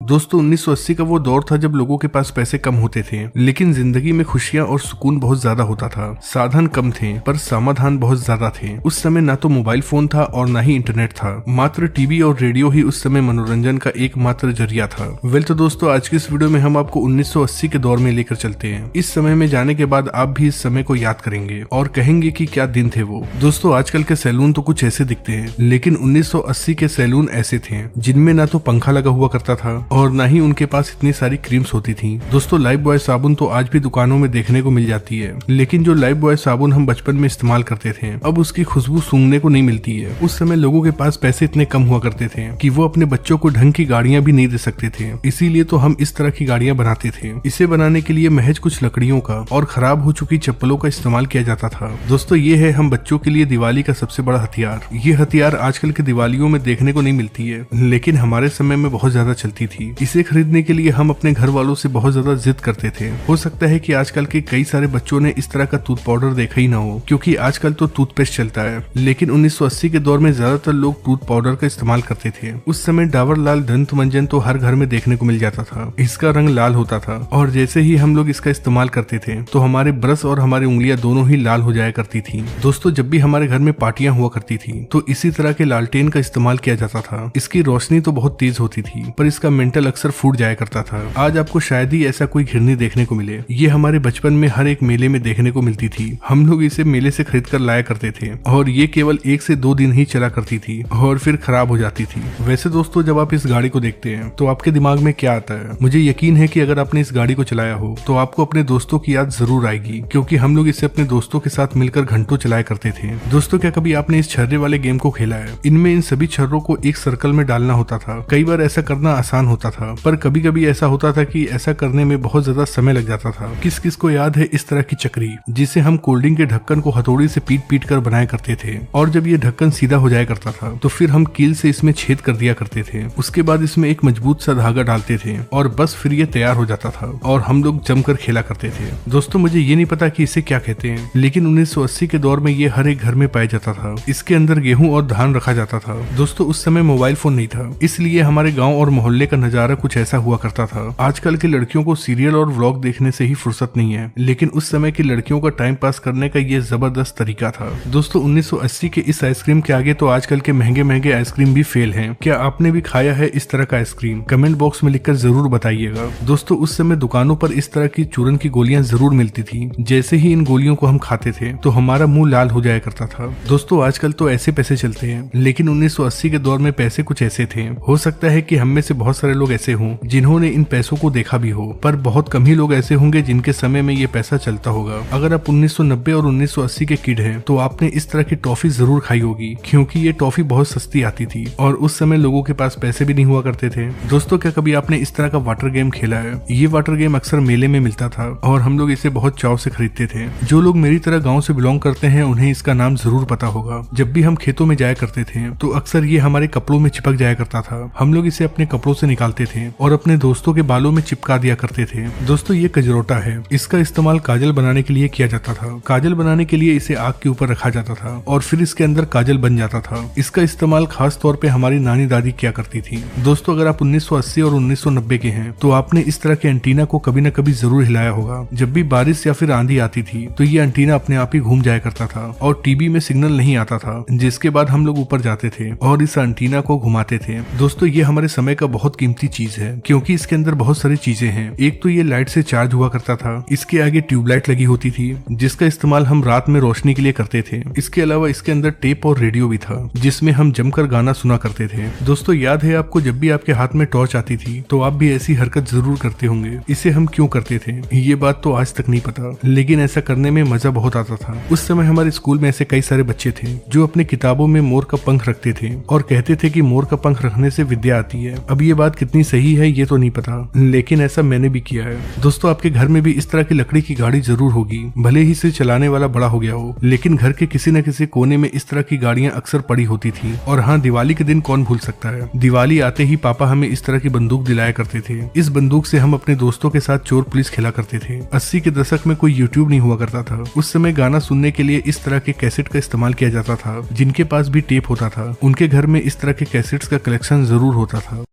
दोस्तों 1980 का वो दौर था जब लोगों के पास पैसे कम होते थे, लेकिन जिंदगी में खुशियां और सुकून बहुत ज्यादा होता था। साधन कम थे पर समाधान बहुत ज्यादा थे। उस समय ना तो मोबाइल फोन था और ना ही इंटरनेट था, मात्र टीवी और रेडियो ही उस समय मनोरंजन का एकमात्र जरिया था। वेल तो दोस्तों आज की इस वीडियो में हम आपको 1980 के दौर में लेकर चलते हैं। इस समय में जाने के बाद आप भी इस समय को याद करेंगे और कहेंगे कि क्या दिन थे वो। दोस्तों आजकल के सैलून तो कुछ ऐसे दिखते हैं, लेकिन 1980 के सैलून ऐसे थे जिनमें ना तो पंखा लगा हुआ करता था और ना ही उनके पास इतनी सारी क्रीम्स होती थी। दोस्तों लाइफ बॉय साबुन तो आज भी दुकानों में देखने को मिल जाती है, लेकिन जो लाइफ बॉय साबुन हम बचपन में इस्तेमाल करते थे अब उसकी खुशबू सूंघने को नहीं मिलती है। उस समय लोगों के पास पैसे इतने कम हुआ करते थे कि वो अपने बच्चों को ढंग की गाड़ियां भी नहीं दे सकते थे, इसीलिए तो हम इस तरह की गाड़ियां बनाते थे। इसे बनाने के लिए महज कुछ लकड़ियों का और खराब हो चुकी चप्पलों का इस्तेमाल किया जाता था। दोस्तों ये है हम बच्चों के लिए दिवाली का सबसे बड़ा हथियार। ये हथियार आजकल के दिवालियों में देखने को नहीं मिलती है, लेकिन हमारे समय में बहुत ज्यादा चलती थी। इसे खरीदने के लिए हम अपने घर वालों से बहुत ज्यादा जिद करते थे। हो सकता है कि आजकल के कई सारे बच्चों ने इस तरह का टूथ पाउडर देखा ही ना हो, क्योंकि आजकल तो टूथपेस्ट चलता है, लेकिन 1980 के दौर में ज्यादातर लोग टूथ पाउडर का इस्तेमाल करते थे। उस समय डाबर लाल दंत मंजन तो हर घर में देखने को मिल जाता था। इसका रंग लाल होता था और जैसे ही हम लोग इसका इस्तेमाल करते थे तो हमारे ब्रश और हमारी उंगलियां दोनों ही लाल हो जाया करती थी। दोस्तों जब भी हमारे घर में पार्टियां हुआ करती थी तो इसी तरह के लालटेन का इस्तेमाल किया जाता था। इसकी रोशनी तो बहुत तेज होती थी पर इसका मेंटल अक्सर फूट जाया करता था। आज आपको शायद ही ऐसा कोई घिरनी देखने को मिले। ये हमारे बचपन में हर एक मेले में देखने को मिलती थी। हम लोग इसे मेले से खरीद कर लाया करते थे और ये केवल 1 से 2 दिन ही चला करती थी और फिर खराब हो जाती थी। वैसे दोस्तों जब आप इस गाड़ी को देखते हैं तो आपके दिमाग में क्या आता है? मुझे यकीन है कि अगर आपने इस गाड़ी को चलाया हो तो आपको अपने दोस्तों की याद जरूर आएगी, क्योंकि हम लोग इसे अपने दोस्तों के साथ मिलकर घंटों चलाया करते थे। दोस्तों क्या कभी आपने इस छर्रे वाले गेम को खेला है? इनमें इन सभी छर्रों को एक सर्कल में डालना होता था। कई बार ऐसा करना आसान होता था, पर कभी कभी ऐसा होता था कि ऐसा करने में बहुत ज्यादा समय लग जाता था। किस किस को याद है इस तरह की चक्री जिसे हम कोल्ड ड्रिंक के ढक्कन को हथौड़ी से पीट पीट कर बनाया करते थे, और जब ये ढक्कन सीधा हो जाया करता था तो फिर हम कील से इसमें छेद कर दिया करते थे। उसके बाद इसमें एक मजबूत सा धागा डालते थे और बस फिर ये तैयार हो जाता था और हम लोग जमकर खेला करते थे। दोस्तों मुझे ये नहीं पता कि इसे क्या कहते हैं, लेकिन 1980 के दौर में ये हर एक घर में पाया जाता था। इसके अंदर गेहूं और धान रखा जाता था। दोस्तों उस समय मोबाइल फोन नहीं था, इसलिए हमारे गांव और मोहल्ले का नजारा कुछ ऐसा हुआ करता था। आजकल की लड़कियों को सीरियल और व्लॉग देखने से ही फुर्सत नहीं है, लेकिन उस समय की लड़कियों का टाइम पास करने का ये जबरदस्त तरीका था। दोस्तों 1980 के इस आइसक्रीम के आगे तो आजकल के महंगे महंगे आइसक्रीम भी फेल हैं। क्या आपने भी खाया है इस तरह का आइसक्रीम? कमेंट बॉक्स में लिखकर जरूर बताइएगा। दोस्तों उस समय दुकानों पर इस तरह की चूरन की गोलियां जरूर मिलती थी। जैसे ही इन गोलियों को हम खाते थे तो हमारा मुंह लाल हो जाया करता था। दोस्तों आजकल तो ऐसे पैसे चलते हैं, लेकिन 1980 के दौर में पैसे कुछ ऐसे थे। हो सकता है कि हम में से बहुत सारे लोग ऐसे हों जिन्होंने इन पैसों को देखा भी हो, पर बहुत कम ही लोग ऐसे होंगे जिनके समय में ये पैसा चलता होगा। अगर आप 1990 और 1980 के किड हैं तो आपने इस तरह की टॉफी जरूर खाई होगी, क्योंकि ये टॉफी बहुत सस्ती आती थी और उस समय लोगों के पास पैसे भी नहीं हुआ करते थे। दोस्तों क्या कभी आपने इस तरह का वाटर गेम खेला है? ये वाटर गेम अक्सर मेले में मिलता था और हम लोग इसे बहुत चाव से खरीदते थे। जो लोग मेरी तरह गाँव से बिलोंग करते हैं उन्हें इसका नाम जरूर पता होगा। जब भी हम खेतों में जाया करते थे तो अक्सर ये हमारे कपड़ों में चिपक जाया करता था। हम लोग इसे अपने कपड़ों से निकालते थे और अपने दोस्तों के बालों में चिपका दिया करते थे। दोस्तों ये कजरोटा है। इसका इस्तेमाल काजल बनाने के लिए किया जाता था। काजल बनाने के लिए इसे आग के ऊपर रखा जाता था और फिर इसके अंदर काजल बन जाता था। इसका इस्तेमाल खास तौर पे हमारी नानी दादी किया करती थी। दोस्तों अगर आप 1980 और 1990 के हैं तो आपने इस तरह के एंटीना को कभी न कभी जरूर हिलाया होगा। जब भी बारिश या फिर आंधी आती थी तो ये एंटीना अपने आप ही घूम जाया करता था और टीवी में सिग्नल नहीं आता था, जिसके बाद हम लोग ऊपर जाते थे और इस एंटीना को घुमाते थे। दोस्तों ये हमारे समय का बहुत कीमती चीज है, क्योंकि इसके अंदर बहुत सारी चीजें हैं। एक तो ये लाइट से चार्ज हुआ करता था। इसके आगे ट्यूबलाइट लगी होती थी जिसका इस्तेमाल हम रात में रोशनी के लिए करते थे। इसके अलावा इसके अंदर टेप और रेडियो भी था जिसमें हम जमकर गाना सुना करते थे। दोस्तों याद है आपको जब भी आपके हाथ में टॉर्च आती थी तो आप भी ऐसी हरकत जरूर करते होंगे। इसे हम क्यों करते थे ये बात तो आज तक नहीं पता, लेकिन ऐसा करने में मजा बहुत आता था। उस समय हमारे स्कूल में ऐसे कई सारे बच्चे थे जो अपने किताबों में मोर का पंख रखते थे और कहते थे कि मोर का पंख रखने से विद्या आती है। अब ये बात कितनी सही है ये तो नहीं पता, लेकिन ऐसा मैंने भी किया है। दोस्तों आपके घर में भी इस तरह की लकड़ी की गाड़ी जरूर होगी, भले ही इसे चलाने वाला बड़ा हो गया हो, लेकिन घर के किसी न किसी कोने में इस तरह की गाड़ियां अक्सर पड़ी होती थी। और हाँ, दिवाली के दिन कौन भूल सकता है, दिवाली आते ही पापा हमें इस तरह की बंदूक दिलाया करते थे। इस बंदूक से हम अपने दोस्तों के साथ चोर पुलिस खेला करते थे। 80 के दशक में कोई यूट्यूब नहीं हुआ करता था। उस समय गाना सुनने के लिए इस तरह के कैसेट का इस्तेमाल किया जाता था। जिनके पास भी टेप होता था उनके घर में इस तरह के कैसेट्स का कलेक्शन जरूर होता था।